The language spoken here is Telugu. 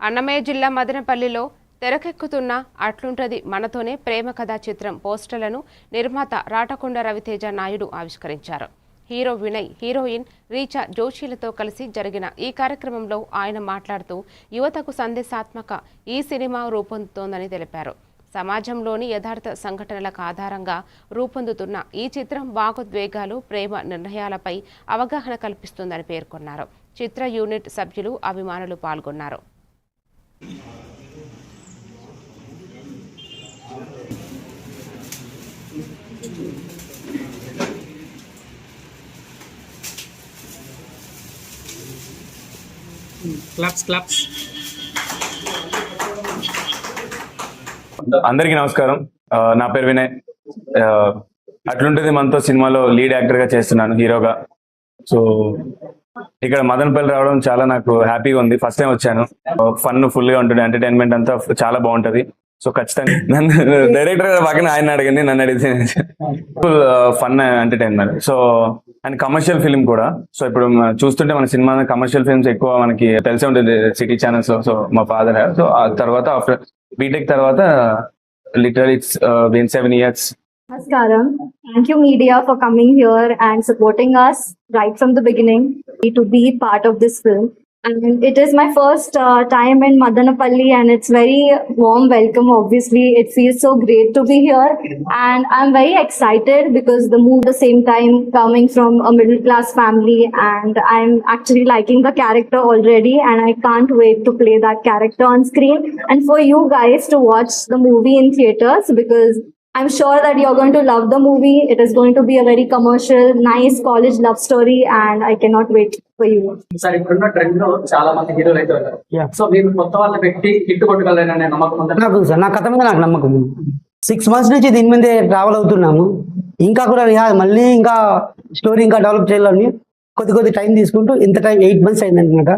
అన్నమయ్య జిల్లా మదనపల్లిలో తెరకెక్కుతున్న అట్లుంటది మనతోనే ప్రేమ కథా చిత్రం పోస్టర్లను నిర్మాత రాటకొండ రవితేజ నాయుడు ఆవిష్కరించారు. హీరో వినయ్, హీరోయిన్ రీచా జోషిలతో కలిసి జరిగిన ఈ కార్యక్రమంలో ఆయన మాట్లాడుతూ యువతకు సందేశాత్మక ఈ సినిమా రూపొందుతోందని తెలిపారు. సమాజంలోని యథార్థ సంఘటనలకు ఆధారంగా రూపొందుతున్న ఈ చిత్రం భావోద్వేగాలు, ప్రేమ నిర్ణయాలపై అవగాహన కల్పిస్తుందని పేర్కొన్నారు. చిత్ర యూనిట్ సభ్యులు, అభిమానులు పాల్గొన్నారు. అందరికీ నమస్కారం. నా పేరు వినయ్. అట్లుంటది మనతో సినిమాలో లీడ్ యాక్టర్ గా చేస్తున్నాను, హీరోగా. సో ఇక్కడ మదనపల్లి రావడం చాలా నాకు హ్యాపీగా ఉంది. ఫస్ట్ టైం వచ్చాను. ఫన్ ఫుల్ గా ఉంటుంది, ఎంటర్టైన్మెంట్ అంతా చాలా బాగుంటది. సో ఖచ్చితంగా నన్ను డైరెక్టర్ పక్కన ఆయన అడగండి, నన్ను అడిగితే full fun entertainment. So and commercial film కూడా. సో ఇప్పుడు చూస్తుంటే మన సినిమా కమర్షియల్ ఫిల్మ్స్ ఎక్కువ మనకి తెలిసే ఉంటుంది సిటీ ఛానల్స్ లో. సో మా ఫాదర్, సో ఆ తర్వాత ఆఫ్టర్ బీటెక్ తర్వాత literally it's been 7 years. Namaskaram. Thank you media for coming here and supporting us right from the beginning to be part of this film. And it is my first time in Madanapalli and it's very warm welcome. Obviously, it feels so great to be here and I'm very excited because the movie at the same time coming from a middle class family and I'm actually liking the character already and I can't wait to play that character on screen and for you guys to watch the movie in theaters because I'm sure that you're going to love the movie. It is going to be a very commercial, nice college love story and I cannot wait for you. Sir ఇప్పుడున్న ట్రెండ్ లో చాలా మంది హీరోలు అయితే ఉన్నారు. సో మీరు కొత్త వాళ్ళని పెట్టి హిట్ కొట్టగలరనే నమ్మకం ఉందా? నాకు సార్ నా కథ మీద నాకు నమ్మకం ఉంది. 6 months నుంచి దీని మీదే ట్రావెల్ అవుతున్నాము. ఇంకా కూడా మళ్ళీ ఇంకా స్టోరీ ఇంకా డెవలప్ చేయాలని కొద్ది టైం తీసుకుంటూ ఇంత టైం 8 months అయింది అనమాట.